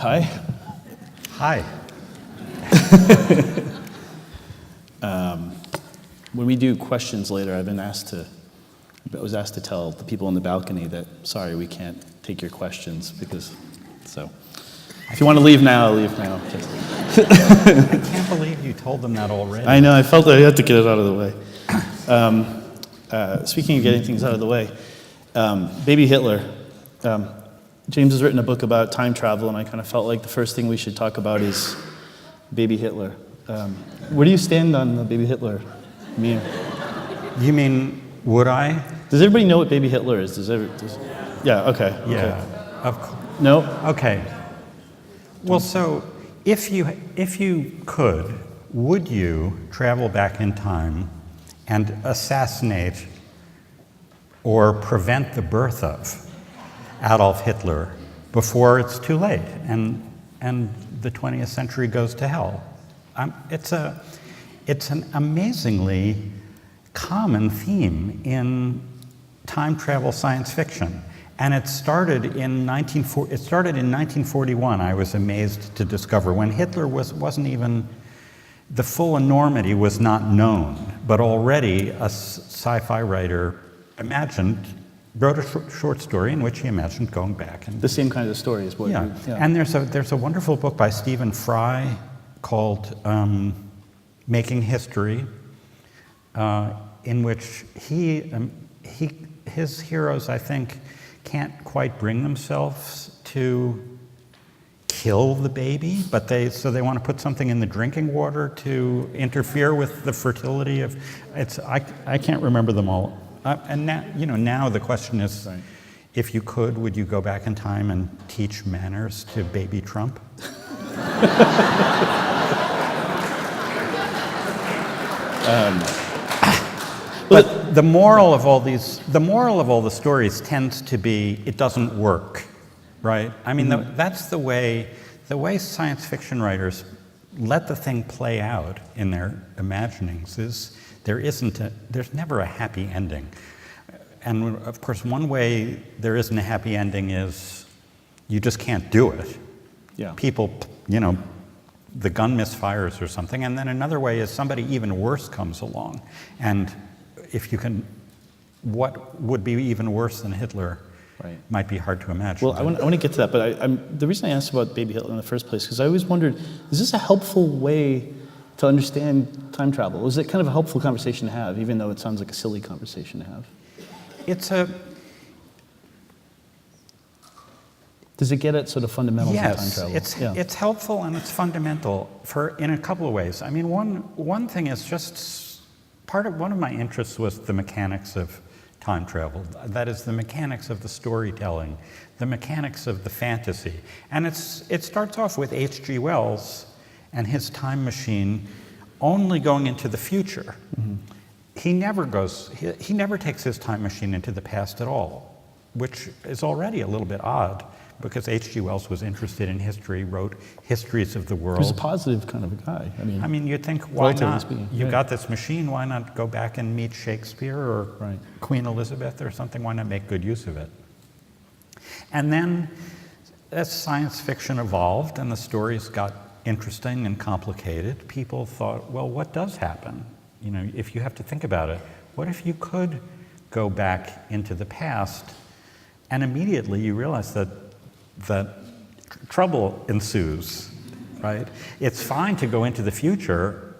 Hi. Hi. When we do questions later, I was asked to tell the people on the balcony that, sorry, we can't take your questions so if you want to leave now, leave now. I can't believe you told them that already. I know, I felt I had to get it out of the way. Speaking of getting things out of the way, Baby Hitler. James has written a book about time travel, and I kind of felt like the first thing we should talk about is Baby Hitler. Where do you stand on the Baby Hitler meme? You mean, would I? Does everybody know what Baby Hitler is? Yeah, okay. Yeah. Okay. No? Okay. Well, so if you could, would you travel back in time and assassinate or prevent the birth of Adolf Hitler before it's too late and the 20th century goes to hell? It's an amazingly common theme in time travel science fiction. And it started in 1941. I was amazed to discover when Hitler wasn't even, the full enormity was not known, but already a sci-fi writer wrote a short story in which he imagined going back and the same kind of story is what. Yeah. And there's a wonderful book by Stephen Fry called Making History, in which his heroes, I think, can't quite bring themselves to kill the baby, but they want to put something in the drinking water to interfere with the fertility of. I can't remember them all. And now the question is, right, if you could, would you go back in time and teach manners to baby Trump? But the moral of all the stories tends to be it doesn't work, right? I mean, that's the way science fiction writers let the thing play out in their imaginings is there's never a happy ending. And of course, one way there isn't a happy ending is you just can't do it. Yeah. People, the gun misfires or something, and then another way is somebody even worse comes along. And if you can, what would be even worse than Hitler, right, might be hard to imagine. Well, I want to get to that, but the reason I asked about Baby Hitler in the first place, because I always wondered, is this a helpful way to understand time travel? Was it kind of a helpful conversation to have, even though it sounds like a silly conversation to have? Does it get at sort of fundamentals of time travel? Yes, it's helpful and it's fundamental in a couple of ways. I mean, one thing is just one of my interests was the mechanics of time travel. That is, the mechanics of the storytelling, the mechanics of the fantasy. And it starts off with H.G. Wells and his time machine only going into the future. Mm-hmm. He never takes his time machine into the past at all, which is already a little bit odd, because H.G. Wells was interested in history, wrote histories of the world. He was a positive kind of a guy. I mean, you'd think, why not? You've got this machine, why not go back and meet Shakespeare or right, Queen Elizabeth or something? Why not make good use of it? And then, as science fiction evolved and the stories got interesting and complicated, people thought, well, what does happen? If you have to think about it, what if you could go back into the past and immediately you realize that trouble ensues, right? It's fine to go into the future.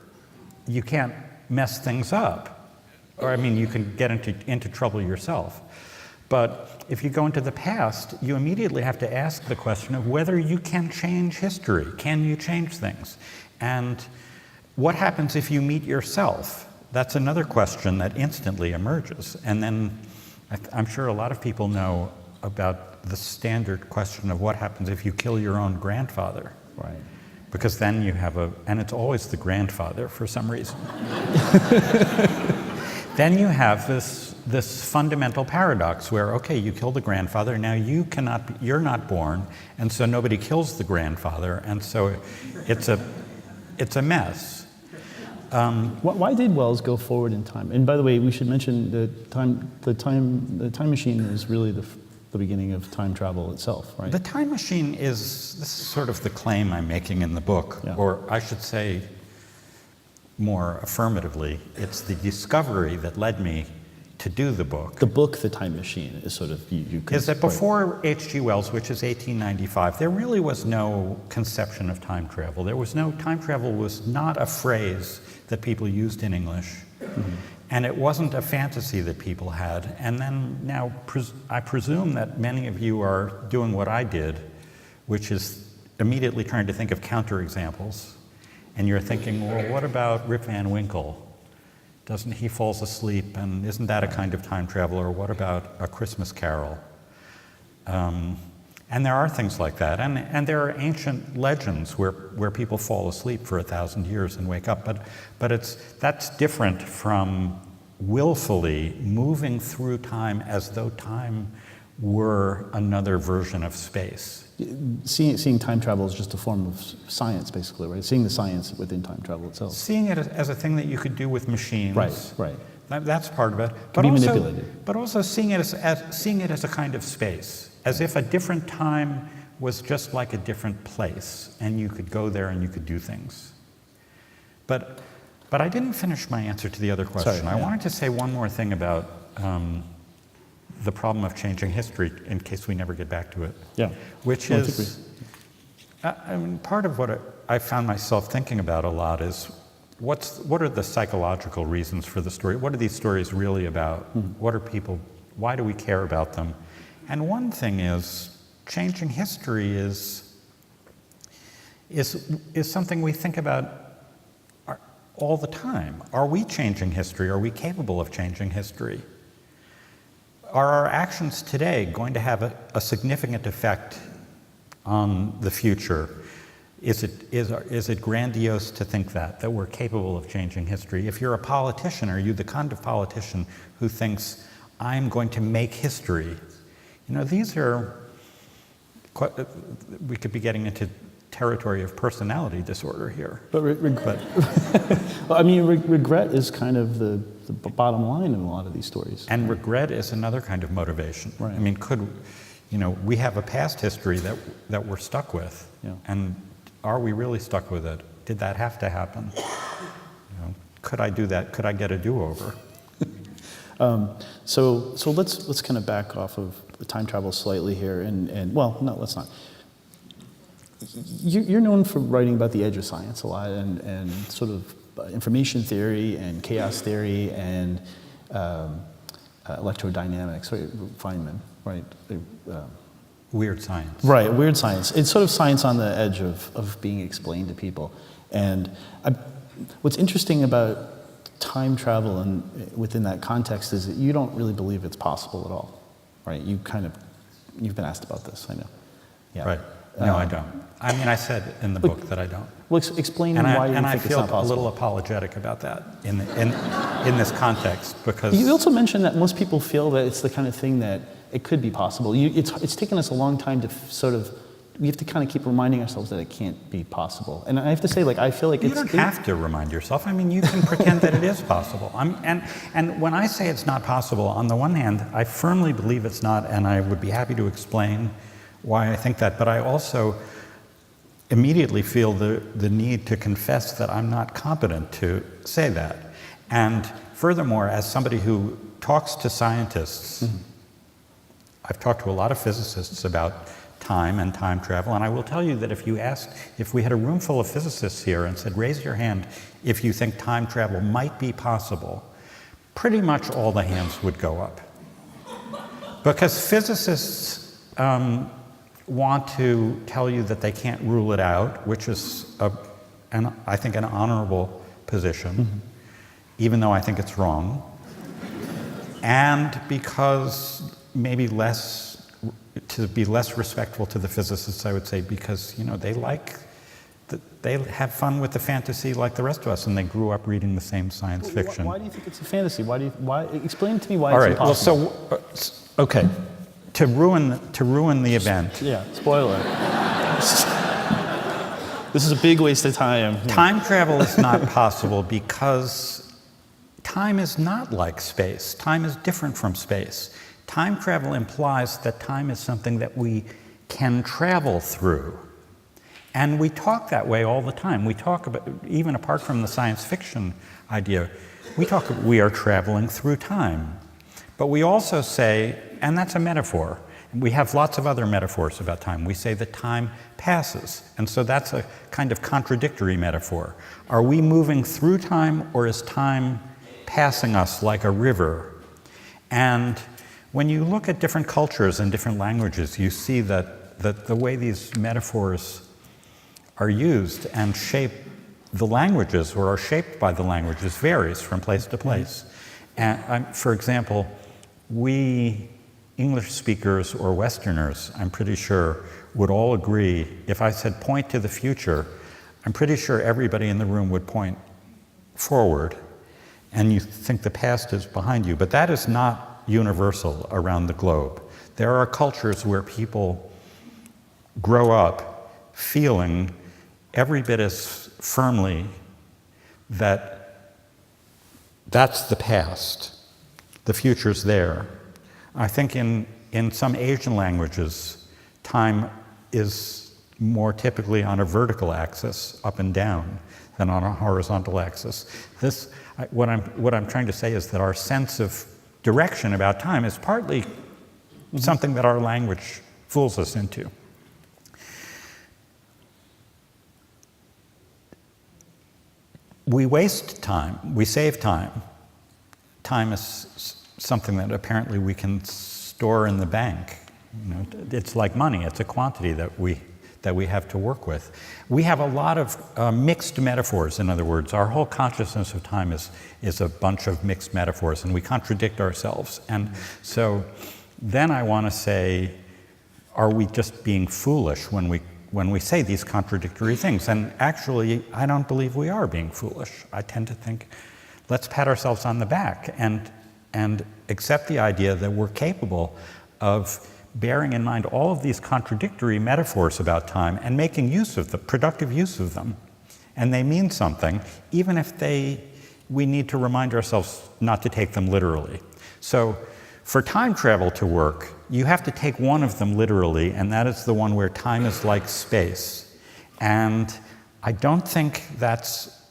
You can't mess things up. Or, you can get into trouble yourself. But if you go into the past, you immediately have to ask the question of whether you can change history. Can you change things? And what happens if you meet yourself? That's another question that instantly emerges. And then I'm sure a lot of people know about the standard question of what happens if you kill your own grandfather. Right. Because then you have and it's always the grandfather for some reason. Then you have this fundamental paradox where, okay, you kill the grandfather, now you're not born, and so nobody kills the grandfather, and so it's a mess. Why did Wells go forward in time? And by the way, we should mention the time machine is really the beginning of time travel itself, right? The time machine this is sort of the claim I'm making in the book, Yeah. or I should say more affirmatively, it's the discovery that led me to do the book. The book, The Time Machine, is sort of, Is that before H.G. Wells, which is 1895, there really was no conception of time travel. Time travel was not a phrase that people used in English. Mm-hmm. And it wasn't a fantasy that people had. And then now I presume that many of you are doing what I did, which is immediately trying to think of counterexamples. And you're thinking, well, what about Rip Van Winkle? Doesn't he falls asleep, and isn't that a kind of time travel? Or what about A Christmas Carol? And there are things like that. And there are ancient legends where people fall asleep for 1,000 years and wake up. But that's different from willfully moving through time as though time were another version of space. Seeing time travel is just a form of science, basically, right? Seeing the science within time travel itself. Seeing it as a thing that you could do with machines. Right. That's part of it. But be manipulated. But also seeing it as a kind of space, as if a different time was just like a different place, and you could go there and you could do things. But I didn't finish my answer to the other question. Sorry, I wanted to say one more thing about the problem of changing history, in case we never get back to it. Yeah. Which is, part of what I found myself thinking about a lot is, what are the psychological reasons for the story? What are these stories really about? Mm-hmm. Why do we care about them? And one thing is, changing history is something we think about all the time. Are we changing history? Are we capable of changing history? Are our actions today going to have a significant effect on the future? Is it grandiose to think that we're capable of changing history? If you're a politician, are you the kind of politician who thinks, I'm going to make history? These are, we could be getting into territory of personality disorder here. But regret. Well, regret is kind of the bottom line in a lot of these stories. And regret is another kind of motivation. Right. We have a past history that we're stuck with. Yeah. And are we really stuck with it? Did that have to happen? Could I do that? Could I get a do-over? So let's kind of back off of the time travel slightly here, and well, no, let's not. You're known for writing about the edge of science a lot, and sort of information theory and chaos theory and electrodynamics, right? Feynman, right? Weird science. Right, weird science. It's sort of science on the edge of being explained to people. And what's interesting about time travel and within that context is that you don't really believe it's possible at all, right? You've been asked about this, I know. Yeah. Right. No, I don't. I said in the book that I don't. Well, explain why you think it's not possible. And I feel a little apologetic about that in this context, because... You also mentioned that most people feel that it's the kind of thing that it could be possible. It's taken us a long time to we have to kind of keep reminding ourselves that it can't be possible. And I have to say, I feel like you don't have to remind yourself. You can pretend that it is possible. And when I say it's not possible, on the one hand, I firmly believe it's not, and I would be happy to explain why I think that. But I also immediately feel the need to confess that I'm not competent to say that. And furthermore, as somebody who talks to scientists, mm-hmm. I've talked to a lot of physicists about time and time travel, and I will tell you that if we had a room full of physicists here and said, raise your hand if you think time travel might be possible, pretty much all the hands would go up. Because physicists want to tell you that they can't rule it out, which is, I think, an honorable position, mm-hmm. even though I think it's wrong, and because maybe to be less respectful to the physicists, I would say, because they have fun with the fantasy like the rest of us, and they grew up reading the same science fiction. Why do you think it's a fantasy? Why? Explain to me why All it's right. impossible. Well, okay. To ruin the event. Yeah. Spoiler. This is a big waste of time. Time travel is not possible because time is not like space. Time is different from space. Time travel implies that time is something that we can travel through. And we talk that way all the time. We talk about, even apart from the science fiction idea, we are traveling through time. But we also say, and that's a metaphor, we have lots of other metaphors about time. We say that time passes, and so that's a kind of contradictory metaphor. Are we moving through time, or is time passing us like a river? And when you look at different cultures and different languages, you see that the way these metaphors are used and shape the languages, or are shaped by the languages, varies from place to place. And for example, we English speakers or Westerners, I'm pretty sure, would all agree, if I said point to the future, I'm pretty sure everybody in the room would point forward, and you think the past is behind you. But that is not universal around the globe. There are cultures where people grow up feeling every bit as firmly that that's the past, the future's there. I think in some Asian languages, time is more typically on a vertical axis, up and down, than on a horizontal axis. What I'm trying to say is that our sense of direction about time is partly something that our language fools us into. We waste time, we save time. Time is something that apparently we can store in the bank. You know, it's like money, it's a quantity that we have to work with. We have a lot of mixed metaphors, in other words. Our whole consciousness of time is a bunch of mixed metaphors, and we contradict ourselves. And so then I want to say, are we just being foolish when we say these contradictory things? And actually, I don't believe we are being foolish. I tend to think, let's pat ourselves on the back and accept the idea that we're capable of bearing in mind all of these contradictory metaphors about time and making use of them, productive use of them. And they mean something, even if we need to remind ourselves not to take them literally. So for time travel to work, you have to take one of them literally, and that is the one where time is like space. And I don't think that's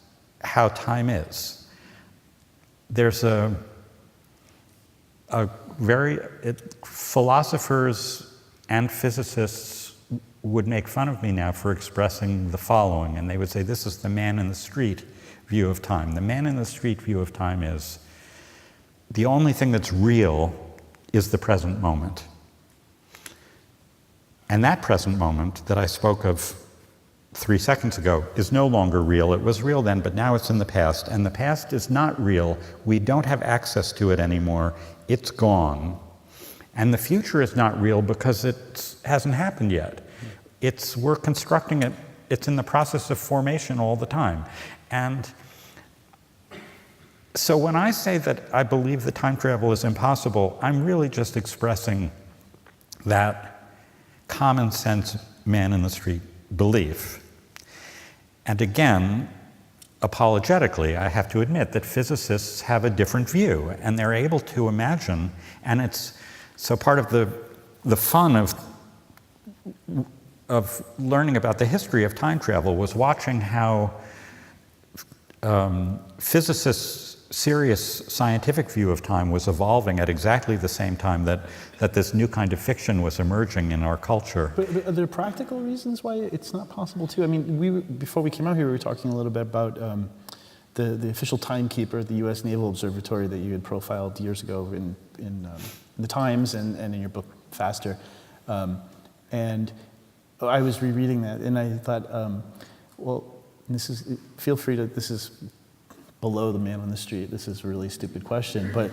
how time is. There's philosophers and physicists would make fun of me now for expressing the following, and they would say, this is the man in the street view of time. The man in the street view of time is the only thing that's real is the present moment. And that present moment that I spoke of 3 seconds ago is no longer real. It was real then, but now it's in the past. And the past is not real. We don't have access to it anymore. It's gone. And the future is not real because it hasn't happened yet. We're constructing it. It's in the process of formation all the time. And so when I say that I believe that time travel is impossible, I'm really just expressing that common sense man in the street belief. And again, apologetically, I have to admit that physicists have a different view, and they're able to imagine, and it's so part of the fun of learning about the history of time travel was watching how physicists' serious scientific view of time was evolving at exactly the same time that this new kind of fiction was emerging in our culture. But are there practical reasons why it's not possible to? I mean, before we came out here, we were talking a little bit about the official timekeeper at the U.S. Naval Observatory that you had profiled years ago in the Times and in your book Faster. And I was rereading that, and I thought, well, feel free to, this is below the man on the street. This is a really stupid question, but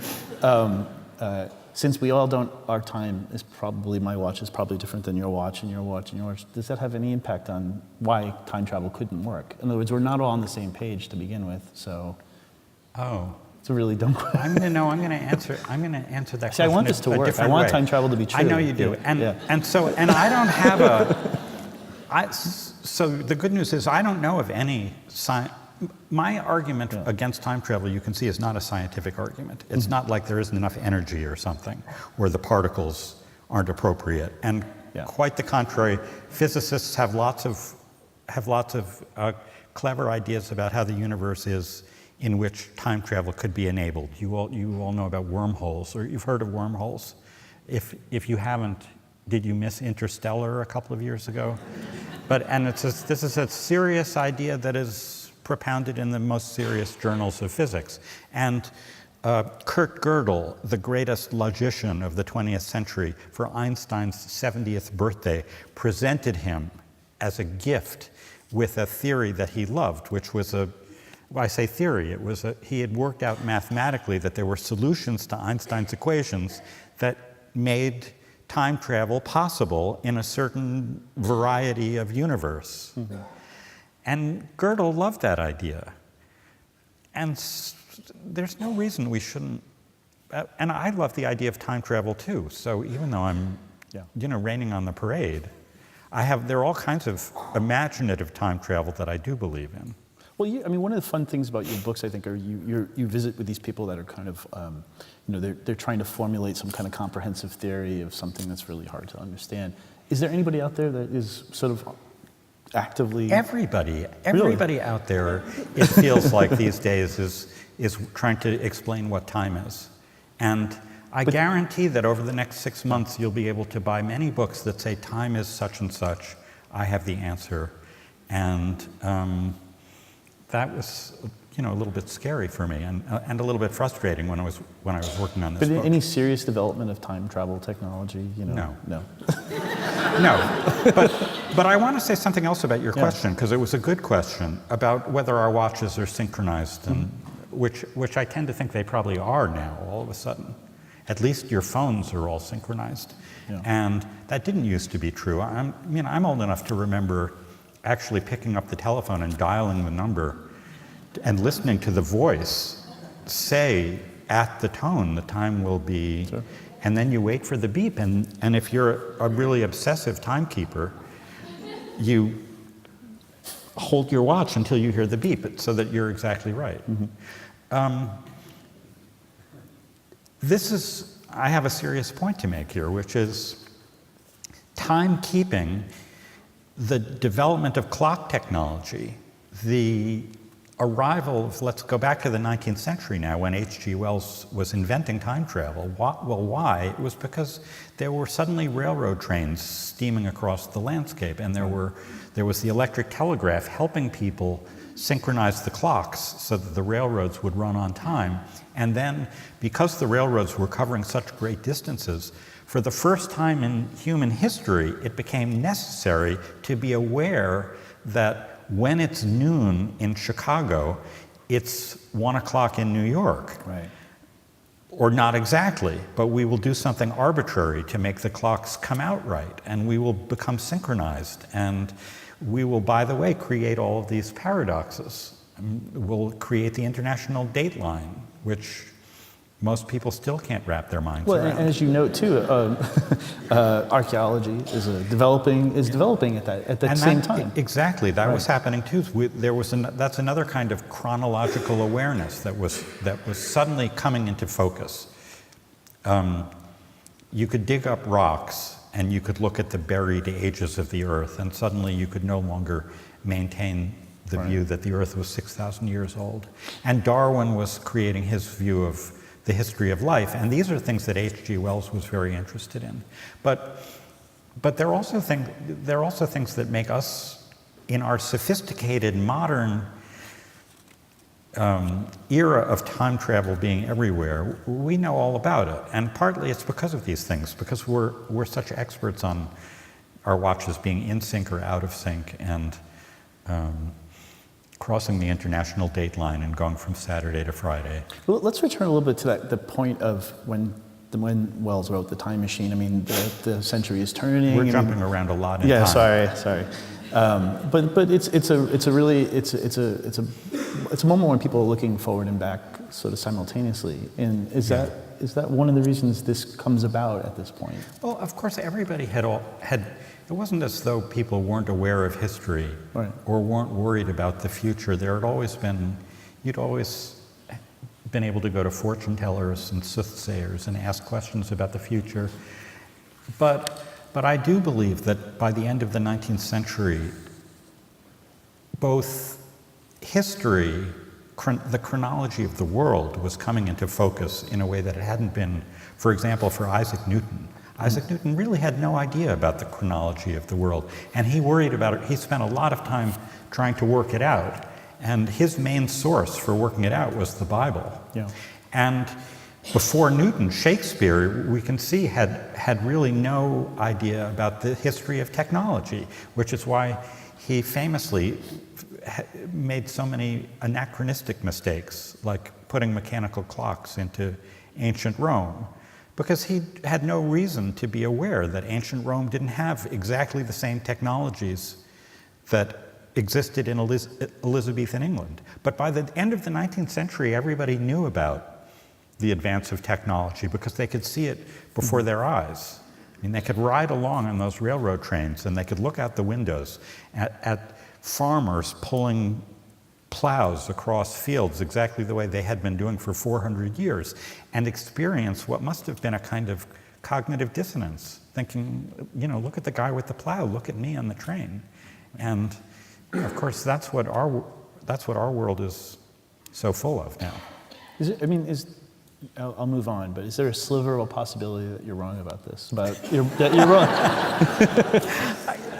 since we all don't, our time is probably, my watch is probably different than your watch and your watch and yours. Does that have any impact on why time travel couldn't work? In other words, we're not all on the same page to begin with, so. Oh. It's a really dumb question. I'm going to answer that question. See, I want this to work. I want time travel to be true. I know you do. Yeah. And I don't have so the good news is I don't know of any My argument against time travel, you can see, is not a scientific argument. It's not like there isn't enough energy or something, or the particles aren't appropriate. And quite the contrary, physicists have lots of clever ideas about how the universe is in which time travel could be enabled. You all know about wormholes, or you've heard of wormholes. If you haven't, did you miss Interstellar a couple of years ago? This is a serious idea that is propounded in the most serious journals of physics. And Kurt Gödel, the greatest logician of the 20th century, for Einstein's 70th birthday, presented him as a gift with a theory that he loved, which was I say theory, he had worked out mathematically that there were solutions to Einstein's equations that made time travel possible in a certain variety of universe. Mm-hmm. And Gödel loved that idea. And there's no reason we shouldn't, and I love the idea of time travel too. So even though I'm, raining on the parade, there are all kinds of imaginative time travel that I do believe in. Well, one of the fun things about your books, I think, are you visit with these people that are kind of, they're trying to formulate some kind of comprehensive theory of something that's really hard to understand. Is there anybody out there that is sort of actively? Everybody out there, it feels like these days is trying to explain what time is. And I guarantee that over the next 6 months, you'll be able to buy many books that say time is such and such. I have the answer. And that was, a little bit scary for me and a little bit frustrating when I was working on this book. But any serious development of time travel technology? No. No. No. But I want to say something else about your question, because it was a good question about whether our watches are synchronized, and which I tend to think they probably are now all of a sudden. At least your phones are all synchronized. Yeah. And that didn't used to be true. I'm old enough to remember actually picking up the telephone and dialing the number and listening to the voice say at the tone the time will be, sure. And then you wait for the beep, and if you're a really obsessive timekeeper, you hold your watch until you hear the beep so that you're exactly right. Mm-hmm. I have a serious point to make here, which is timekeeping, the development of clock technology, the arrival of, let's go back to the 19th century now, when H.G. Wells was inventing time travel. Why? It was because there were suddenly railroad trains steaming across the landscape, and there was the electric telegraph helping people synchronize the clocks so that the railroads would run on time. And then, because the railroads were covering such great distances, for the first time in human history, it became necessary to be aware that when it's noon in Chicago, it's 1 o'clock in New York. Right. Or not exactly, but we will do something arbitrary to make the clocks come out right, and we will become synchronized. And we will, by the way, create all of these paradoxes. We'll create the international dateline, which most people still can't wrap their minds around. Well, and as you note too, archeology is developing at that same time. Exactly, that was happening too. That's another kind of chronological awareness that was suddenly coming into focus. You could dig up rocks and you could look at the buried ages of the Earth, and suddenly you could no longer maintain the view that the Earth was 6,000 years old. And Darwin was creating his view of the history of life, and these are things that H.G. Wells was very interested in. But there are also things that make us, in our sophisticated modern era of time travel being everywhere, we know all about it. And partly it's because of these things, because we're such experts on our watches being in sync or out of sync, and crossing the international dateline and going from Saturday to Friday. Well, let's return a little bit to the point of when Wells wrote The Time Machine. I mean, the century is turning. We're jumping around a lot in time. Sorry. But it's a moment when people are looking forward and back sort of simultaneously. And is that one of the reasons this comes about at this point? Well, of course, everybody had. It wasn't as though people weren't aware of history Right. or weren't worried about the future. There had always been, you'd always been able to go to fortune tellers and soothsayers and ask questions about the future. But I do believe that by the end of the 19th century, both history, the chronology of the world was coming into focus in a way that it hadn't been, for example, for Isaac Newton. Isaac Newton really had no idea about the chronology of the world, and he worried about it. He spent a lot of time trying to work it out, and his main source for working it out was the Bible. Yeah. And before Newton, Shakespeare, we can see, had really no idea about the history of technology, which is why he famously made so many anachronistic mistakes, like putting mechanical clocks into ancient Rome, because he had no reason to be aware that ancient Rome didn't have exactly the same technologies that existed in Elizabethan England. But by the end of the 19th century, everybody knew about the advance of technology because they could see it before their eyes. I mean, they could ride along on those railroad trains and they could look out the windows at farmers pulling plows across fields exactly the way they had been doing for 400 years and experience what must have been a kind of cognitive dissonance, thinking, look at the guy with the plow, look at me on the train. And of course, that's what our world is so full of now. I'll move on, but is there a sliver of a possibility that you're wrong about this? That you're wrong?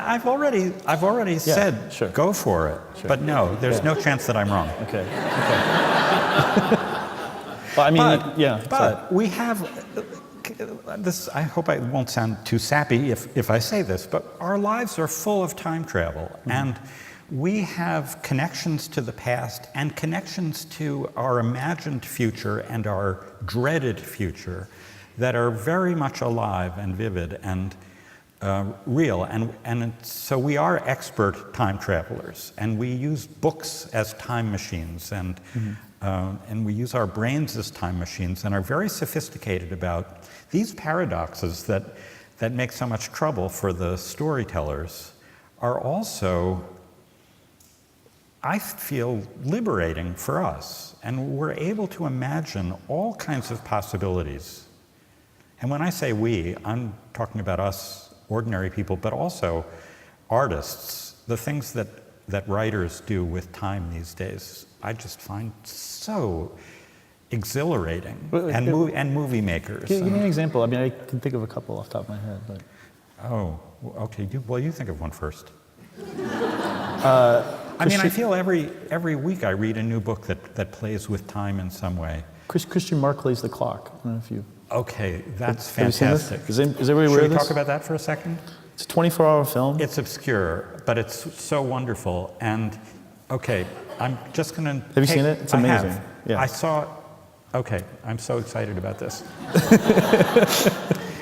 I've already said, sure. Go for it. Sure. But no, there's no chance that I'm wrong. Okay. Well, but we have this. I hope I won't sound too sappy if I say this, but our lives are full of time travel, and we have connections to the past and connections to our imagined future and our dreaded future that are very much alive and vivid and real. And so we are expert time travelers, and we use books as time machines, and we use our brains as time machines and are very sophisticated about these paradoxes that make so much trouble for the storytellers are also, I feel, liberating for us, and we're able to imagine all kinds of possibilities. And when I say we, I'm talking about us, ordinary people, but also artists. The things that writers do with time these days, I just find so exhilarating, and movie makers. Give me an example. I can think of a couple off the top of my head. But. Oh, okay. You think of one first. I feel every week I read a new book that plays with time in some way. Christian Marclay's The Clock. I don't know if you... Okay, that's fantastic. Is everybody aware of this? Should we talk about that for a second? It's a 24-hour film. It's obscure, but it's so wonderful. And, okay, I'm just going to... Have you seen it? It's amazing. I have. Yeah. I saw... Okay, I'm so excited about this.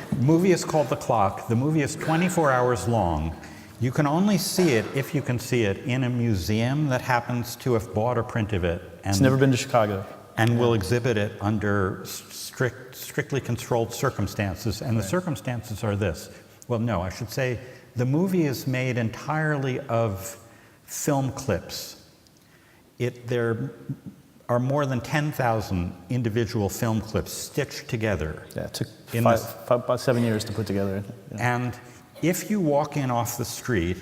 The movie is called The Clock. The movie is 24 hours long. You can only see it, if you can see it, in a museum that happens to have bought a print of it. It's never been to Chicago. And will exhibit it under strictly controlled circumstances. And the circumstances are this. Well, no, I should say the movie is made entirely of film clips. There are more than 10,000 individual film clips stitched together. Yeah, it took about 7 years to put together. Yeah. And if you walk in off the street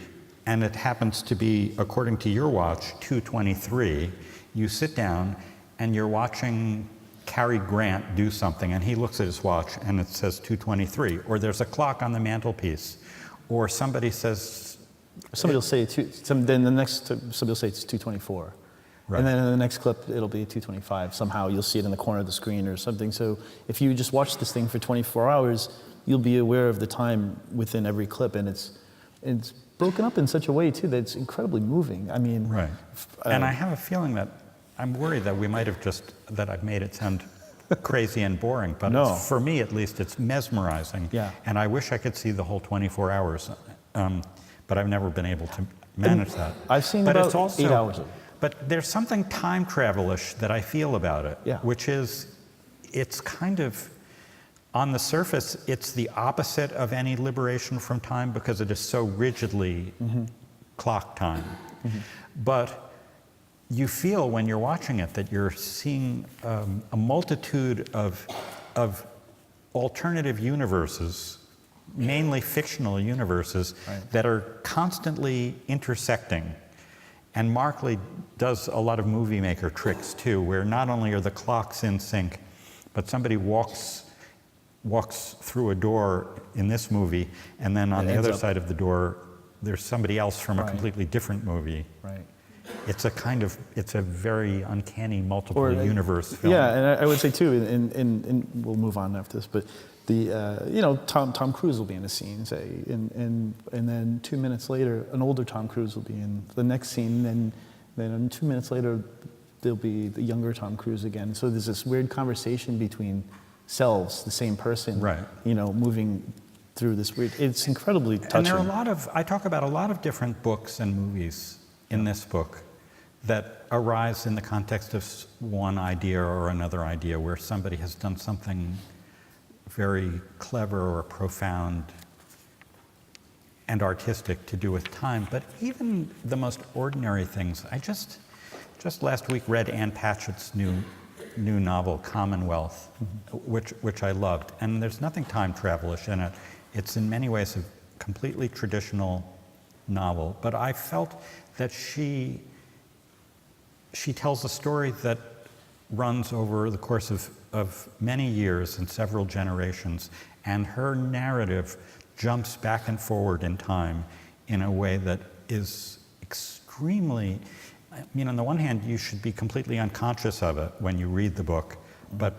and it happens to be, according to your watch, 2:23, you sit down and you're watching Cary Grant do something, and he looks at his watch and it says 2:23, or there's a clock on the mantelpiece, or somebody says... Somebody will say, somebody will say it's 2:24. Right. And then in the next clip, it'll be 2:25. Somehow you'll see it in the corner of the screen or something. So if you just watch this thing for 24 hours, you'll be aware of the time within every clip, and it's broken up in such a way too that it's incredibly moving. Right. And I have a feeling that I'm worried that I've made it sound crazy and boring, but no. For me at least, it's mesmerizing. Yeah. And I wish I could see the whole 24 hours, but I've never been able to manage that. I've seen but about it's also, 8 hours of it. But there's something time travel-ish that I feel about it, Yeah. which is it's kind of, on the surface, it's the opposite of any liberation from time because it is so rigidly clock time. But you feel when you're watching it that you're seeing a multitude of alternative universes, mainly fictional universes, that are constantly intersecting. And Markley does a lot of movie maker tricks too, where not only are the clocks in sync, but somebody walks through a door in this movie, and then on the other side of the door, there's somebody else from a completely different movie. Right. It's a very uncanny multiple universe film. Yeah, and I would say too, and we'll move on after this, but Tom Cruise will be in a scene, say, and then 2 minutes later, an older Tom Cruise will be in the next scene, and then 2 minutes later, there'll be the younger Tom Cruise again. So there's this weird conversation between selves, the same person, moving through this weird. It's incredibly touching. And there are I talk about a lot of different books and movies in this book that arise in the context of one idea or another idea, where somebody has done something very clever or profound and artistic to do with time. But even the most ordinary things, I just last week read Anne Patchett's new novel, Commonwealth, which I loved. And there's nothing time travel-ish in it. It's in many ways a completely traditional novel. But I felt that she tells a story that runs over the course of many years and several generations, and her narrative jumps back and forward in time in a way that is extremely, on the one hand, you should be completely unconscious of it when you read the book, but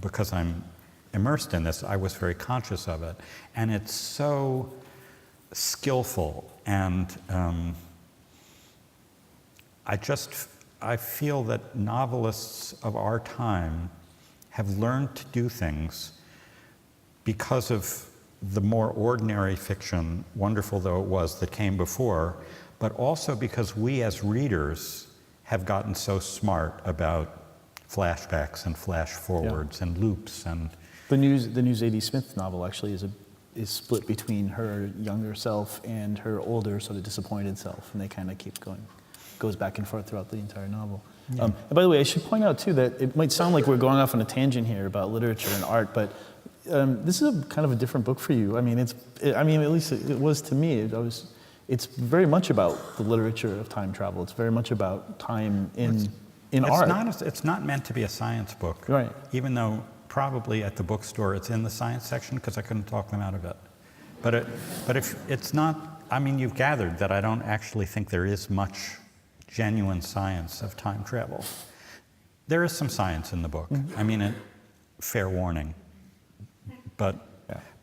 because I'm immersed in this, I was very conscious of it. And it's so skillful, and I feel that novelists of our time have learned to do things because of the more ordinary fiction, wonderful though it was, that came before, but also because we as readers have gotten so smart about flashbacks and flash forwards and loops. And the new Zadie Smith novel actually is split between her younger self and her older, sort of disappointed self, and they kind of keep going. Goes back and forth throughout the entire novel. Yeah. And by the way, I should point out too that it might sound like we're going off on a tangent here about literature and art, but this is kind of a different book for you. At least it was to me. It's very much about the literature of time travel. It's very much about time in art. It's not meant to be a science book, right? Even though probably at the bookstore it's in the science section because I couldn't talk them out of it. But if it's not, you've gathered that I don't actually think there is much genuine science of time travel. There is some science in the book. Fair warning. But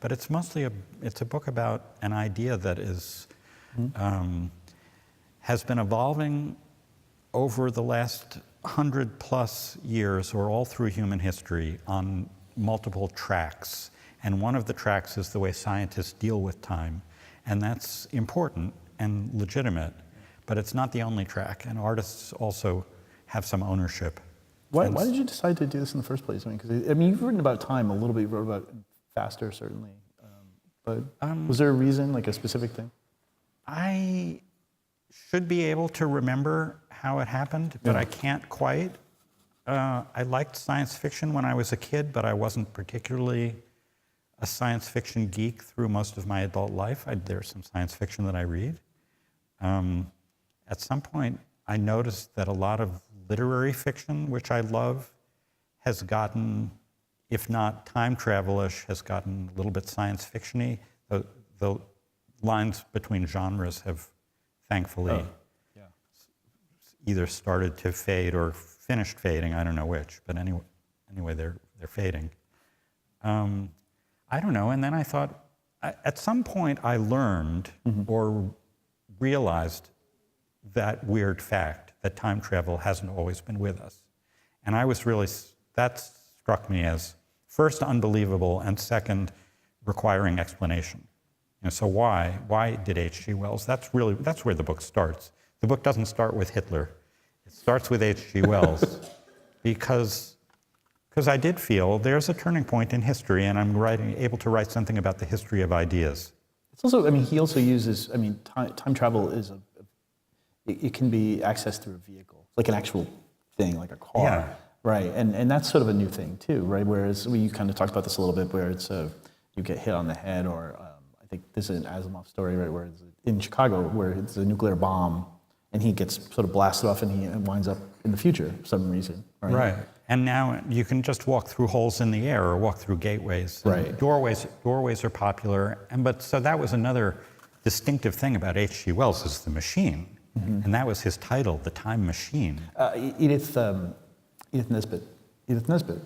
it's mostly it's a book about an idea that is has been evolving over the last 100+ years, or all through human history, on multiple tracks. And one of the tracks is the way scientists deal with time, and that's important and legitimate. But it's not the only track, and artists also have some ownership. Why did you decide to do this in the first place? You've written about time a little bit. You wrote about Faster, certainly. But was there a reason, like a specific thing? I should be able to remember how it happened, but I can't quite. I liked science fiction when I was a kid, but I wasn't particularly a science fiction geek through most of my adult life. There's some science fiction that I read. At some point, I noticed that a lot of literary fiction, which I love, has gotten, if not time travel-ish, has gotten a little bit science fiction-y. The lines between genres have thankfully either started to fade or finished fading. I don't know which, but anyway, they're fading. I don't know. And then I thought, at some point, I learned or realized that weird fact that time travel hasn't always been with us. And that struck me as, first, unbelievable, and second, requiring explanation. So why did H.G. Wells? That's where the book starts. the book doesn't start with Hitler. It starts with H.G. Wells because I did feel there's a turning point in history, and I'm able to write something about the history of ideas. It's also, he also uses, time travel is it can be accessed through a vehicle, like an actual thing, like a car. Yeah. Right, and that's sort of a new thing too, right? Whereas we kind of talked about this a little bit, where it's you get hit on the head, or I think this is an Asimov story, right, where it's in Chicago, where it's a nuclear bomb, and he gets sort of blasted off, and he winds up in the future for some reason. Right. And now you can just walk through holes in the air or walk through gateways. Right. Doorways are popular, so that was another distinctive thing about H.G. Wells is the machine, and that was his title, The Time Machine. Edith Nesbit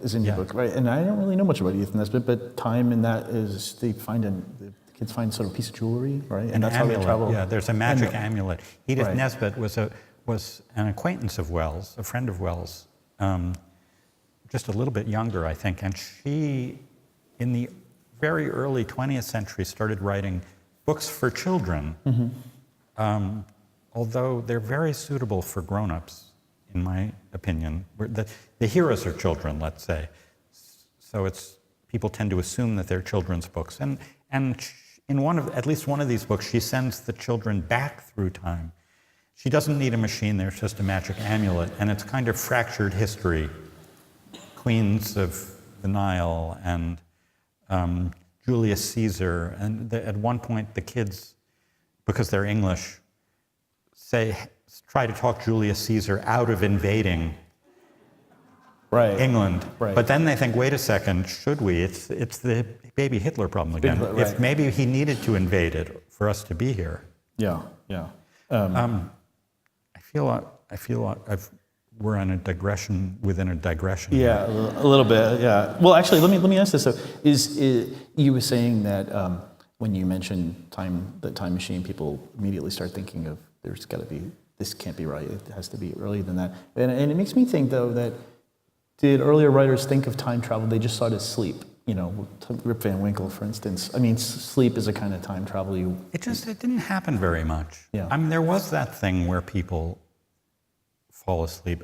is in your book, right? And I don't really know much about Edith Nesbit, but time in that is the kids find sort of a piece of jewelry, right? And that's amulet, how they travel. Yeah, there's a magic amulet. Edith Nesbit was an acquaintance of Wells, a friend of Wells, just a little bit younger, I think. And she, in the very early 20th century, started writing books for children, although they're very suitable for grown-ups, in my opinion. The heroes are children, let's say. So people tend to assume that they're children's books. And in at least one of these books, she sends the children back through time. She doesn't need a machine, there's just a magic amulet, and it's kind of fractured history. Queens of the Nile and Julius Caesar, and at one point the kids, because they're English, try to talk Julius Caesar out of invading England. Right. But then they think, wait a second, should we? It's the baby Hitler problem again. If maybe he needed to invade it for us to be here. Yeah. I feel we're on a digression within a digression. Yeah, a little bit. Yeah. Well, actually, let me ask this. So, you were saying that when you mentioned the time machine, people immediately start thinking of this can't be right. It has to be earlier than that. And it makes me think, though, that did earlier writers think of time travel? They just saw it as sleep. Rip Van Winkle, for instance. Sleep is a kind of time travel. It didn't happen very much. Yeah. There was that thing where people fall asleep.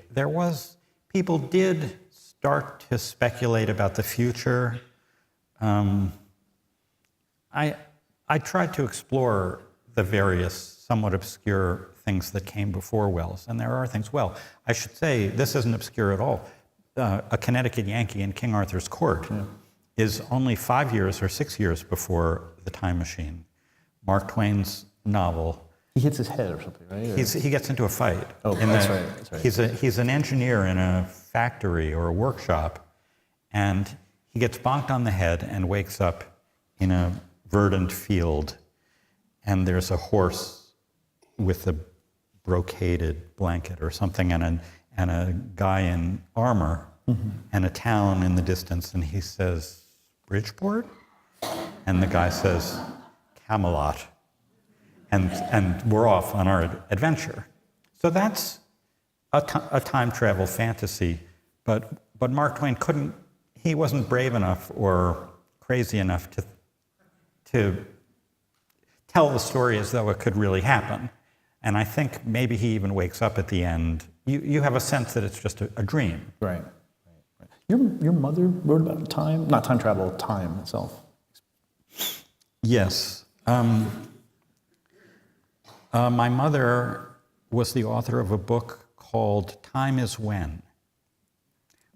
People did start to speculate about the future. I tried to explore the various somewhat obscure things that came before Wells, and there are things. Well, I should say this isn't obscure at all. A Connecticut Yankee in King Arthur's Court is only 5 years or 6 years before The Time Machine. Mark Twain's novel. He hits his head or something, right? He gets into a fight. Oh, that's right. He's an engineer in a factory or a workshop, and he gets bonked on the head and wakes up in a verdant field, and there's a horse with a brocaded blanket or something, and a guy in armor, and a town in the distance, and he says, Bridgeport? And the guy says, Camelot. And we're off on our adventure. So that's a time travel fantasy, but Mark Twain he wasn't brave enough or crazy enough to tell the story as though it could really happen. And I think maybe he even wakes up at the end. You have a sense that it's just a dream. Right. Your mother wrote about time, not time travel, time itself. Yes. My mother was the author of a book called Time is When,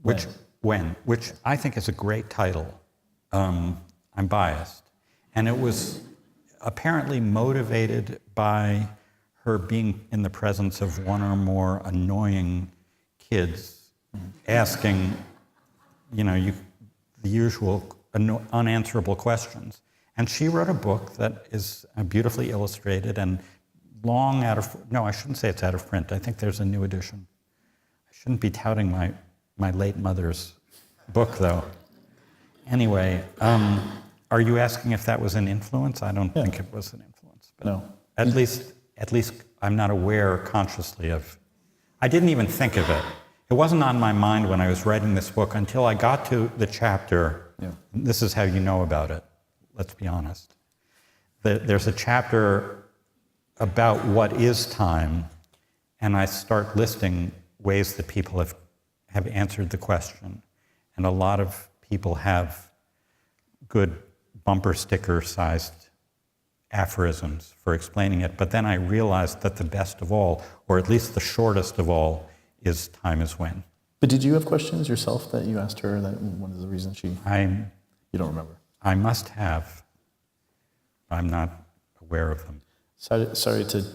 which I think is a great title. I'm biased. And it was apparently motivated by her being in the presence of one or more annoying kids asking, the usual unanswerable questions. And she wrote a book that is beautifully illustrated and long out of, no, I shouldn't say it's out of print. I think there's a new edition. I shouldn't be touting my late mother's book, though. Anyway, are you asking if that was an influence? I don't think it was an influence. But no. At least I'm not aware consciously of, I didn't even think of it. It wasn't on my mind when I was writing this book until I got to the chapter. Yeah. This is how you know about it, let's be honest. There's a chapter about what is time, and I start listing ways that people have answered the question. And a lot of people have good bumper sticker-sized aphorisms for explaining it. But then I realized that the best of all, or at least the shortest of all, is time is when. But did you have questions yourself that you asked her? That one of the reasons you don't remember? I must have. I'm not aware of them. Sorry to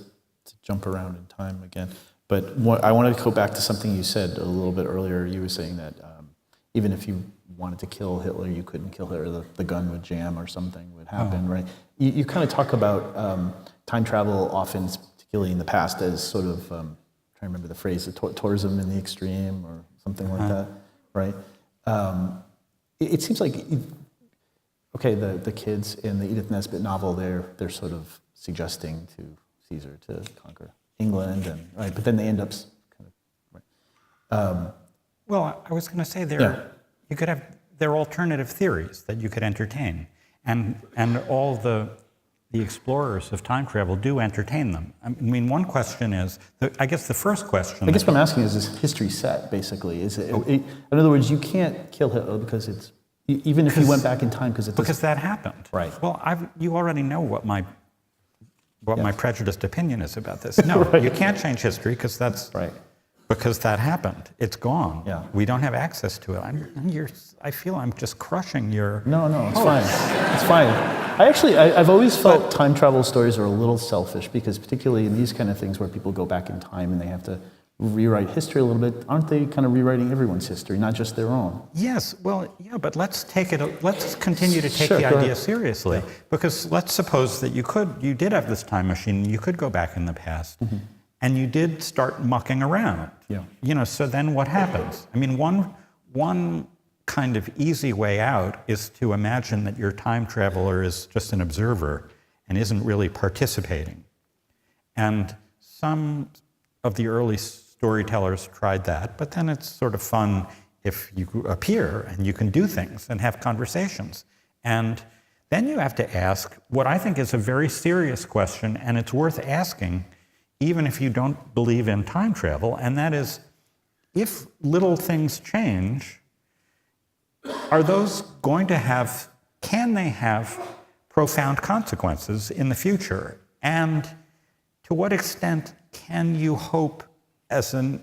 jump around in time again, but I wanted to go back to something you said a little bit earlier. You were saying that even if you wanted to kill Hitler, you couldn't kill Hitler. The gun would jam or something would happen, right? You kind of talk about time travel often, particularly in the past, as sort of, trying to remember the phrase, tourism in the extreme or something like that, right? It seems like, okay, the kids in the Edith Nesbit novel, they're sort of suggesting to Caesar to conquer England, and right, but then they end up kind of, right. Well, I was going to say you could have there are alternative theories that you could entertain, and all the explorers of time travel do entertain them. I mean, one question is, I guess the first question. I guess what I'm asking is history set basically? Is it, in other words, you can't kill Hitler because it's even if you went back in time because that happened. Right. Well, you already know what my prejudiced opinion is about this. No, right. You can't change history because that's right. Because that happened. It's gone. Yeah. We don't have access to it. I feel I'm just crushing your... No, it's fine. It's fine. I've always felt time travel stories are a little selfish because particularly in these kind of things where people go back in time and they have to rewrite history a little bit, aren't they kind of rewriting everyone's history, not just their own? Yes, well, yeah, but let's continue to take the idea seriously. Yeah. Because let's suppose that you did have this time machine, you could go back in the past. Mm-hmm. And you did start mucking around. Yeah. So then what happens? I mean, one kind of easy way out is to imagine that your time traveler is just an observer and isn't really participating. And some of the early storytellers tried that, but then it's sort of fun if you appear and you can do things and have conversations. And then you have to ask what I think is a very serious question, and it's worth asking even if you don't believe in time travel, and that is, if little things change, are those going to can they have profound consequences in the future? And to what extent can you hope as an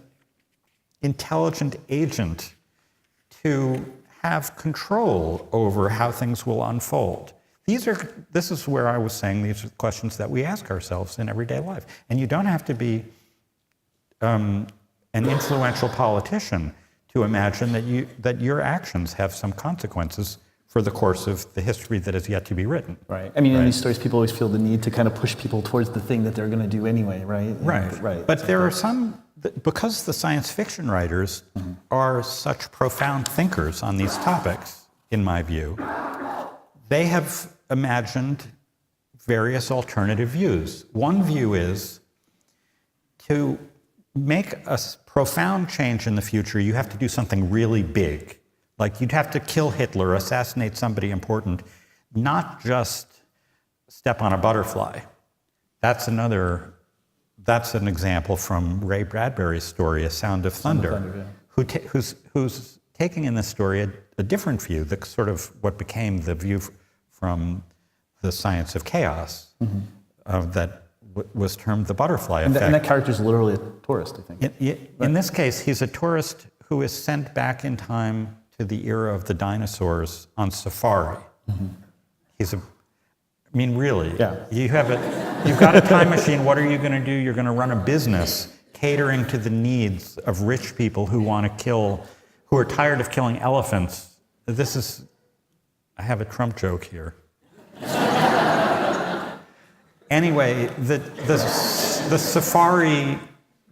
intelligent agent to have control over how things will unfold? This is where I was saying these are questions that we ask ourselves in everyday life. And you don't have to be an influential politician to imagine that your actions have some consequences for the course of the history that is yet to be written. Right. I mean, in these stories, people always feel the need to kind of push people towards the thing that they're going to do anyway, right? Right. But there are some, because the science fiction writers are such profound thinkers on these topics, in my view, they have imagined various alternative views. One view is to make a profound change in the future, you have to do something really big. Like you'd have to kill Hitler, assassinate somebody important, not just step on a butterfly. That's an example from Ray Bradbury's story, A Sound of Thunder, who's taking in this story a different view, the sort of what became the view from the science of chaos that was termed the butterfly effect. And that character's literally a tourist, I think. In this case, he's a tourist who is sent back in time to the era of the dinosaurs on safari. Really, you've got a time machine, what are you going to do? You're going to run a business catering to the needs of rich people who are tired of killing elephants. I have a Trump joke here. Anyway, the safari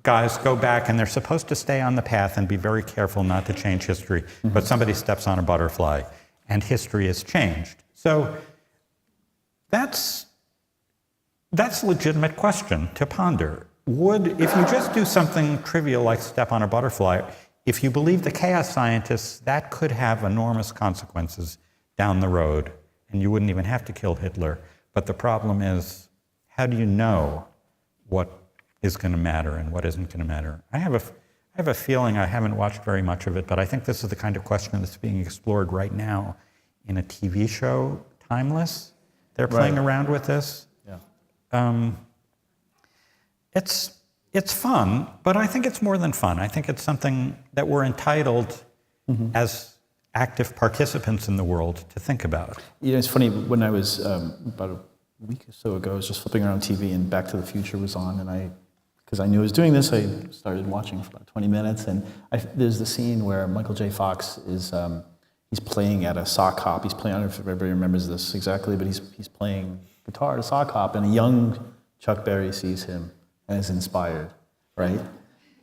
guys go back and they're supposed to stay on the path and be very careful not to change history, but somebody steps on a butterfly and history is changed. So that's a legitimate question to ponder. If you just do something trivial like step on a butterfly, if you believe the chaos scientists, that could have enormous consequences down the road, and you wouldn't even have to kill Hitler. But the problem is, how do you know what is going to matter and what isn't going to matter. I have a feeling, I haven't watched very much of it, but I think this is the kind of question that's being explored right now in a TV show, Timeless. They're playing around with this. Yeah. It's fun, but I think it's more than fun. I think it's something that we're entitled as active participants in the world to think about. You know, it's funny, when I was about a week or so ago, I was just flipping around TV and Back to the Future was on, and because I knew I was doing this, I started watching for about 20 minutes, and there's the scene where Michael J. Fox is, he's playing at a sock hop. He's playing, I don't know if everybody remembers this exactly, but he's playing guitar at a sock hop, and a young Chuck Berry sees him and is inspired, right?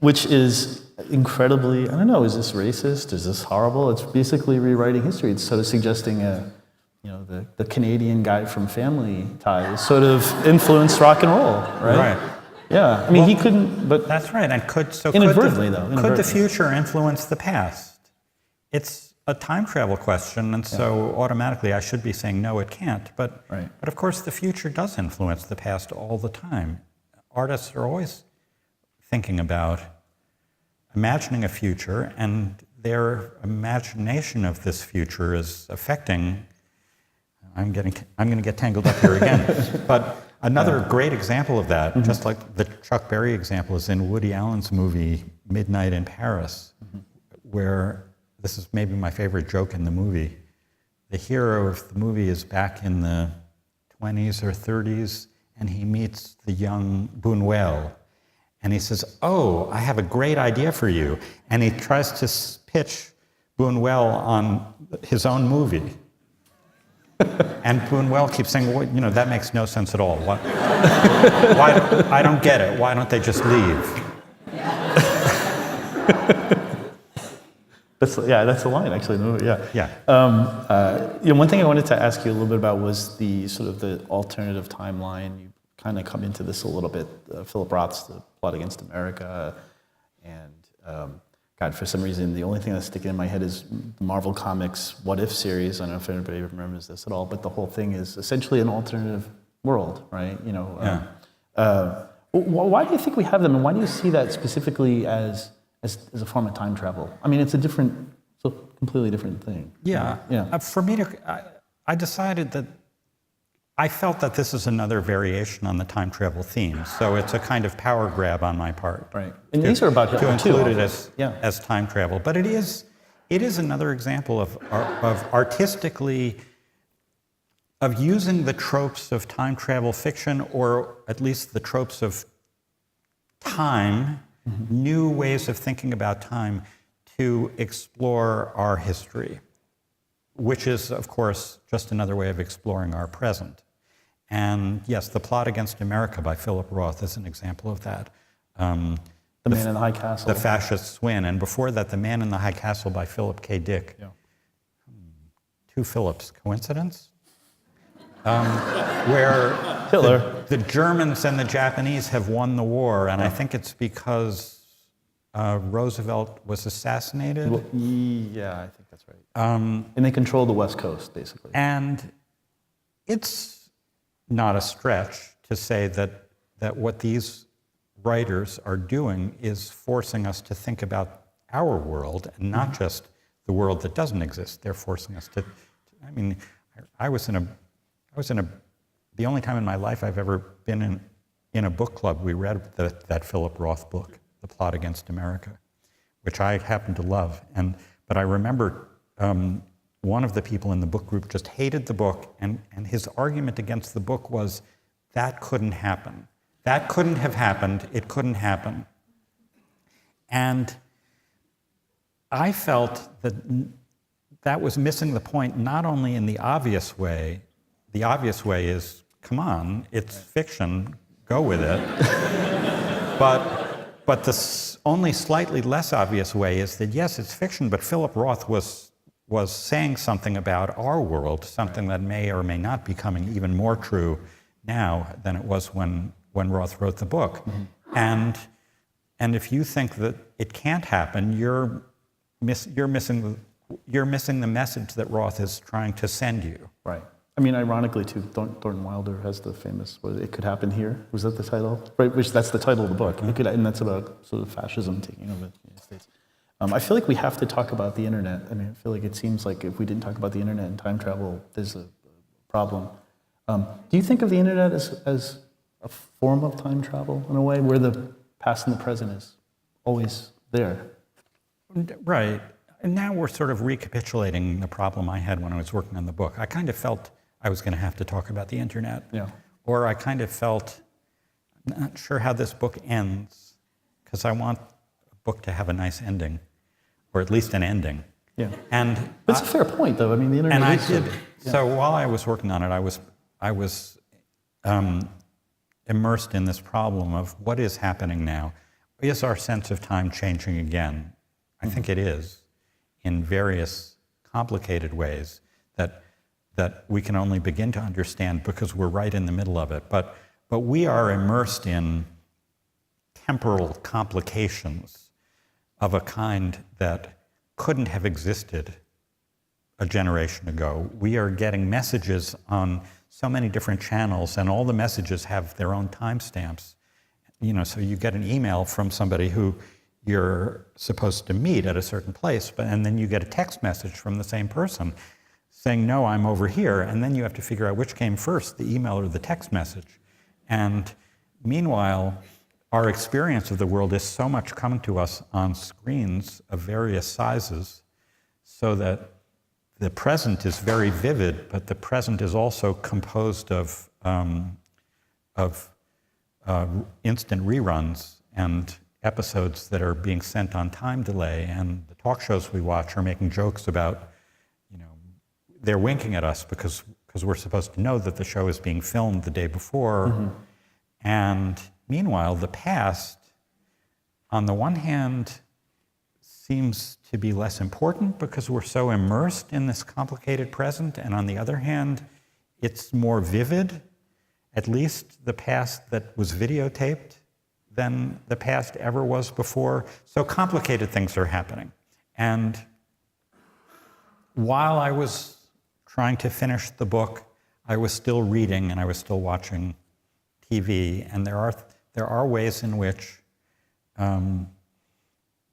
Which is incredibly, I don't know, is this racist? Is this horrible? It's basically rewriting history. It's sort of suggesting the Canadian guy from Family Ties sort of influenced rock and roll, right? Right. Yeah, I mean, he couldn't, but That's right, and could inadvertently. the future influence the past? It's a time travel question, and so automatically I should be saying no, it can't. But of course, the future does influence the past all the time. Artists are always thinking about imagining a future, and their imagination of this future is affecting. I'm going to get tangled up here again, but. Another great example of that, just like the Chuck Berry example, is in Woody Allen's movie Midnight in Paris, where this is maybe my favorite joke in the movie. The hero of the movie is back in the 20s or 30s, and he meets the young Buñuel, and he says, "Oh, I have a great idea for you," and he tries to pitch Buñuel on his own movie. And Buñuel keeps saying, well, that makes no sense at all. Why, I don't get it. Why don't they just leave? That's a line, actually. Yeah. One thing I wanted to ask you a little bit about was the sort of the alternative timeline. You kind of come into this a little bit. Philip Roth's The Plot Against America, and God, for some reason, the only thing that's sticking in my head is the Marvel Comics What If series. I don't know if anybody remembers this at all, but the whole thing is essentially an alternative world, right? Why do you think we have them, and why do you see that specifically as a form of time travel? I mean, it's a completely different thing. Yeah. For me, I decided that I felt that this is another variation on the time travel theme. So it's a kind of power grab on my part. Right. And these are about Hitler to include it as time travel. But it is another example of artistically of using the tropes of time travel fiction, or at least the tropes of time, new ways of thinking about time, to explore our history, which is, of course, just another way of exploring our present. And yes, The Plot Against America by Philip Roth is an example of that. The Man in the High Castle. The Fascist's Win. And before that, The Man in the High Castle by Philip K. Dick. Yeah. Two Philips. Coincidence? Where Hitler. The Germans and the Japanese have won the war, and I think it's because Roosevelt was assassinated. Well, yeah, I think that's right. And they control the West Coast, basically. And it's not a stretch to say that what these writers are doing is forcing us to think about our world and not just the world that doesn't exist. They're forcing us to. I mean, I was in the only time in my life I've ever been in a book club. We read that Philip Roth book, The Plot Against America, which I happen to love. But I remember one of the people in the book group just hated the book, and his argument against the book was, that couldn't happen. That couldn't have happened. It couldn't happen. And I felt that was missing the point, not only in the obvious way. The obvious way is, come on, it's fiction, go with it. But the only slightly less obvious way is that, yes, it's fiction, but Philip Roth was saying something about our world, something that may or may not be becoming even more true now than it was when Roth wrote the book. And if you think that it can't happen, you're missing the message that Roth is trying to send you. Right. I mean, ironically, too, Thornton Wilder has the famous, It Could Happen Here. Was that the title? Right, that's the title of the book. And that's about sort of fascism taking over the United States. I feel like we have to talk about the internet. I mean, I feel like it seems like if we didn't talk about the internet and time travel, there's a problem. Do you think of the internet as a form of time travel in a way where the past and the present is always there? Right. And now we're sort of recapitulating the problem I had when I was working on the book. I kind of felt I was going to have to talk about the internet. Yeah. Or I kind of felt, I'm not sure how this book ends, because I want a book to have a nice ending, or at least an ending. Yeah. And but it's a fair point, though. I mean, the internet. And I is did. So while I was working on it, I was immersed in this problem of what is happening now. Is our sense of time changing again? I think it is, in various complicated ways that we can only begin to understand because we're right in the middle of it. But we are immersed in temporal complications of a kind that couldn't have existed a generation ago. We are getting messages on so many different channels, and all the messages have their own timestamps. You know, so you get an email from somebody who you're supposed to meet at a certain place, and then you get a text message from the same person saying, no, I'm over here, and then you have to figure out which came first, the email or the text message. And meanwhile, our experience of the world is so much coming to us on screens of various sizes, so that the present is very vivid, but the present is also composed of instant reruns and episodes that are being sent on time delay, and the talk shows we watch are making jokes about, you know, they're winking at us because we're supposed to know that the show is being filmed the day before. Mm-hmm. And meanwhile, the past, on the one hand, seems to be less important because we're so immersed in this complicated present, and on the other hand, it's more vivid, at least the past that was videotaped, than the past ever was before. So complicated things are happening. And while I was trying to finish the book, I was still reading and I was still watching TV. And there are ways in which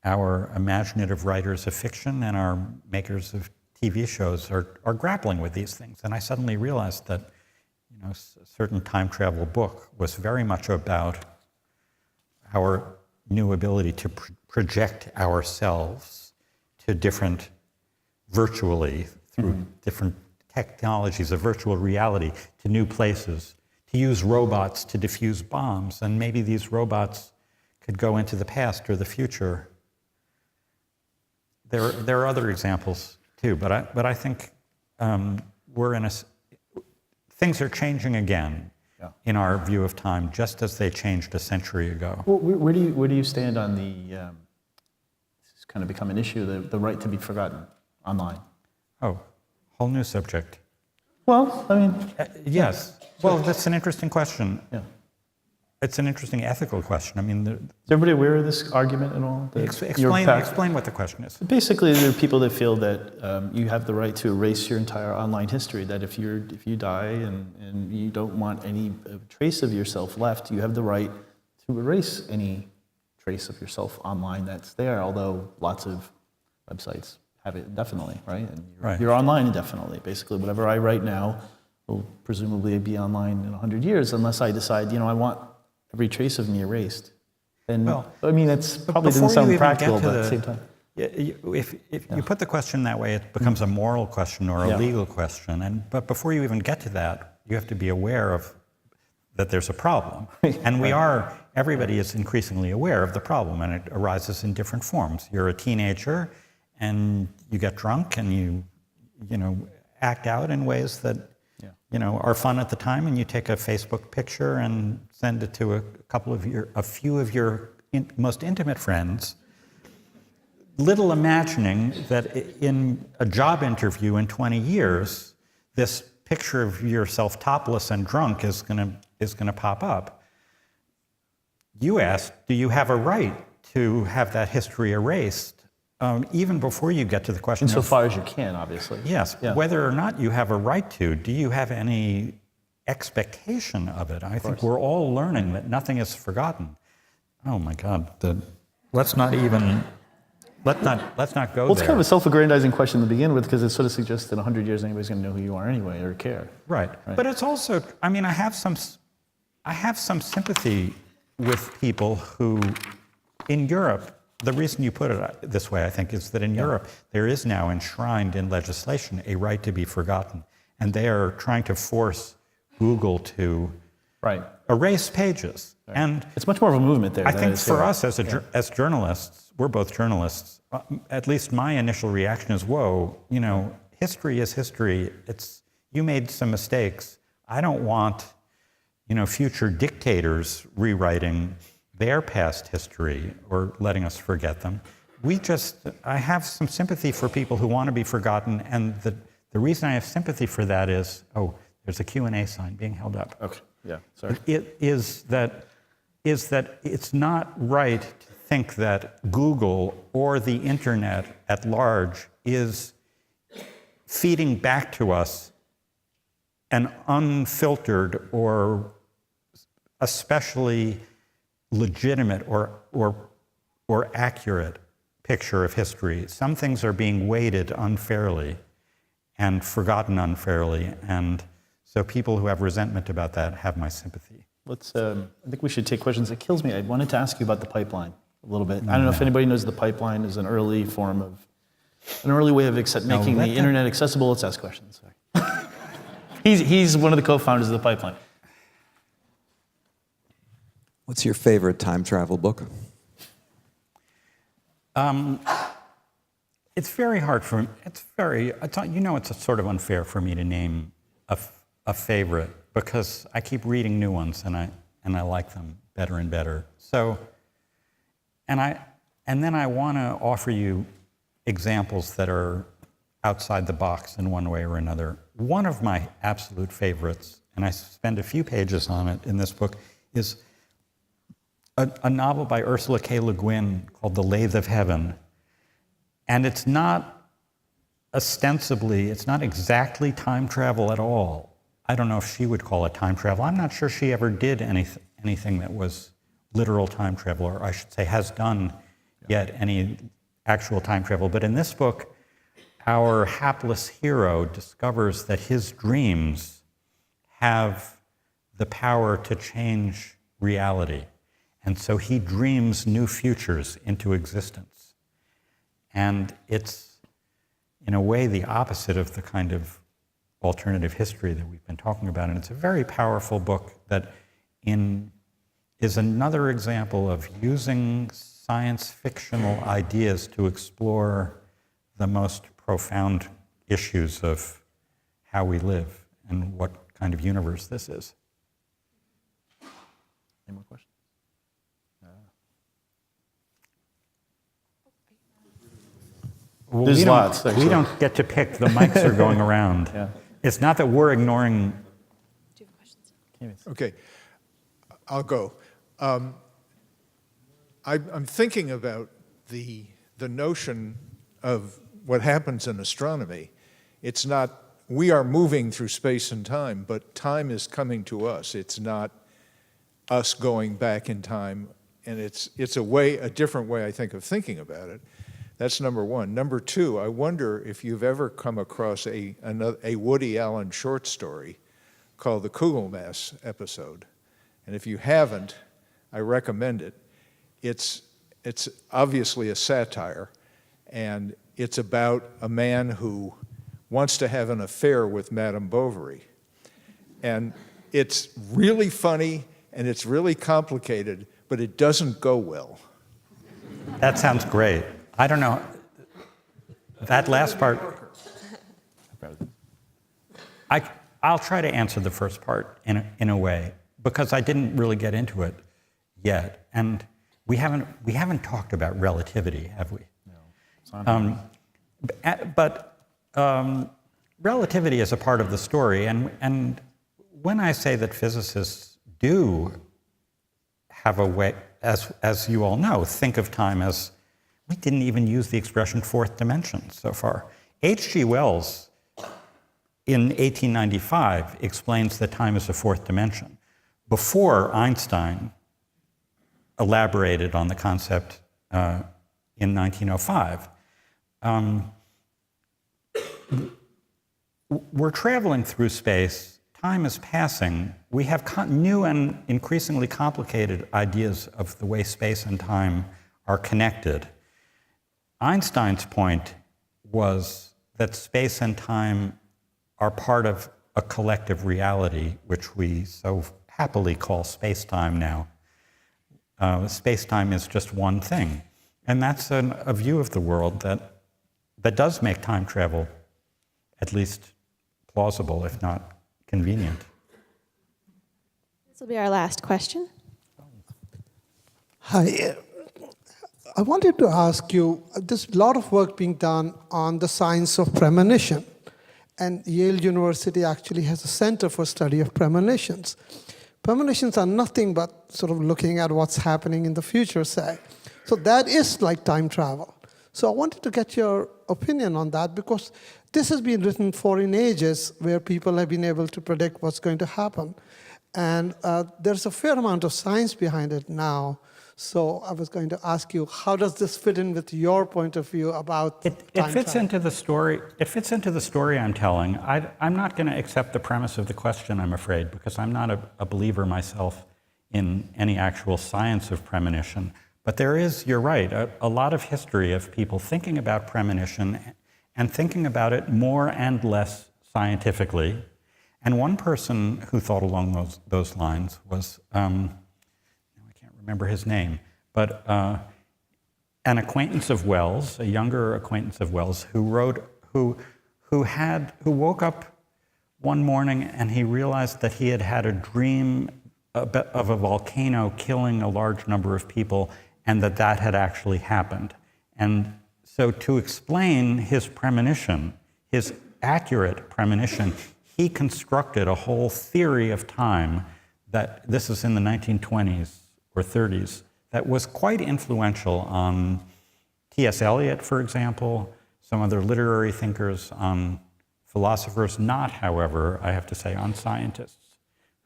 our imaginative writers of fiction and our makers of TV shows are grappling with these things. And I suddenly realized that, you know, a certain time travel book was very much about our new ability to project ourselves to different, virtually, through different technologies of virtual reality, to new places, to use robots to defuse bombs, and maybe these robots could go into the past or the future. There are other examples too, but I think things are changing again. Yeah. In our view of time, just as they changed a century ago. Well, where do you stand on the? This has kind of become an issue: the right to be forgotten online. Oh, whole new subject. Well, I mean, yes. Well, that's an interesting question. Yeah. It's an interesting ethical question. I mean, is everybody aware of this argument at all? Explain what the question is. Basically, there are people that feel that you have the right to erase your entire online history. That if you die and you don't want any trace of yourself left, you have the right to erase any trace of yourself online that's there. Although lots of websites have it indefinitely, right? And you're online indefinitely. Basically, whatever I write now will presumably be online in 100 years, unless I decide, I want every trace of me erased. And well, I mean, that's probably doesn't sound practical, but at the same time. If you put the question that way, it becomes a moral question or a legal question. But before you even get to that, you have to be aware of that there's a problem. And everybody is increasingly aware of the problem, and it arises in different forms. You're a teenager, and you get drunk, and you act out in ways that are fun at the time, and you take a Facebook picture and send it to a few of your most intimate friends, little imagining that in a job interview in 20 years, this picture of yourself topless and drunk is gonna pop up. You asked, do you have a right to have that history erased even before you get to the question of, Insofar as you can, obviously. yes, Yeah. whether or not you have a right to, do you have any expectation of it? I think we're all learning that nothing is forgotten. Oh my God, let's not go Well, it's there. kind of a self-aggrandizing question to begin with, because it sort of suggests that in 100 years anybody's going to know who you are anyway or care. Right. But it's also, I mean, I have some sympathy with people who, in Europe, the reason you put it this way, I think, is that in Europe, there is now enshrined in legislation a right to be forgotten. And they are trying to force Google to erase pages. Right. And it's much more of a movement there. I think for us as journalists, we're both journalists, at least my initial reaction is, whoa, you know, history is history. You made some mistakes. I don't want, you know, future dictators rewriting their past history or letting us forget them. I have some sympathy for people who want to be forgotten, and the reason I have sympathy for that is, there's a Q&A sign being held up. Okay, yeah, sorry. It is that it's not right to think that Google or the internet at large is feeding back to us an unfiltered or especially legitimate or accurate picture of history. Some things are being weighted unfairly and forgotten unfairly, and so people who have resentment about that have my sympathy. I think we should take questions. It kills me. I wanted to ask you about the pipeline a little bit. I don't know if anybody knows the pipeline is an early way of making the internet accessible. Let's ask questions. Sorry. He's one of the co-founders of the pipeline. What's your favorite time travel book? It's very hard for me. It's sort of unfair for me to name a favorite, because I keep reading new ones and I like them better and better. So, and then I want to offer you examples that are outside the box in one way or another. One of my absolute favorites, and I spend a few pages on it in this book, is a novel by Ursula K. Le Guin called The Lathe of Heaven. And it's not exactly time travel at all. I don't know if she would call it time travel. I'm not sure she ever did anything that was literal time travel, or I should say has done yet any actual time travel. But in this book, our hapless hero discovers that his dreams have the power to change reality. And so he dreams new futures into existence. And it's, in a way, the opposite of the kind of alternative history that we've been talking about. And it's a very powerful book that is another example of using science fictional ideas to explore the most profound issues of how we live and what kind of universe this is. Any more questions? Well, There's lots, actually. We don't get to pick. The mics are going around. Yeah. It's not that we're ignoring. Do you have questions? Okay, I'll go. I'm thinking about the notion of what happens in astronomy. It's not, we are moving through space and time, but time is coming to us. It's not us going back in time, and it's a different way, I think, of thinking about it. That's number one. Number two, I wonder if you've ever come across a Woody Allen short story called The Kugelmass Episode. And if you haven't, I recommend it. It's obviously a satire, and it's about a man who wants to have an affair with Madame Bovary. And it's really funny, and it's really complicated, but it doesn't go well. That sounds great. I don't know. That last part, I'll try to answer the first part in a way, because I didn't really get into it yet, and we haven't talked about relativity, have we? No. But relativity is a part of the story, and when I say that physicists do have a way, as you all know, think of time as we didn't even use the expression fourth dimension so far. H.G. Wells, in 1895, explains that time is a fourth dimension, before Einstein elaborated on the concept in 1905. We're traveling through space. Time is passing. We have new and increasingly complicated ideas of the way space and time are connected. Einstein's point was that space and time are part of a collective reality, which we so happily call space-time now. Space-time is just one thing. And that's a view of the world that does make time travel at least plausible, if not convenient. This will be our last question. Hi. I wanted to ask you, there's a lot of work being done on the science of premonition. And Yale University actually has a center for study of premonitions. Premonitions are nothing but sort of looking at what's happening in the future, say. So that is like time travel. So I wanted to get your opinion on that, because this has been written for in ages where people have been able to predict what's going to happen. And there's a fair amount of science behind it now. So I was going to ask you, how does this fit in with your point of view about time It fits travel? into the story. It fits into the story I'm telling. I'm not going to accept the premise of the question, I'm afraid, because I'm not a believer myself in any actual science of premonition. But there is, you're right, a lot of history of people thinking about premonition and thinking about it more and less scientifically. And one person who thought along those lines was, I can't remember his name, but an acquaintance of Wells, a younger acquaintance of Wells, who woke up one morning and he realized that he had had a dream of a volcano killing a large number of people, and that had actually happened. And so to explain his premonition, his accurate premonition, he constructed a whole theory of time that, this is in the 1920s or 30s, that was quite influential on T.S. Eliot, for example, some other literary thinkers, on philosophers, not, however, I have to say, on scientists,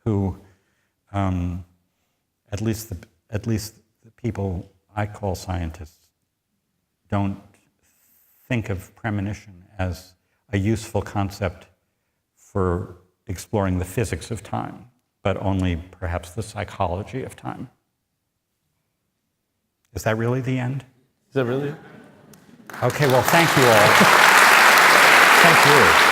who, at least the people I call scientists, don't think of premonition as a useful concept for exploring the physics of time, but only perhaps the psychology of time. Is that really the end? Is that really? Okay, well, thank you all. Thank you.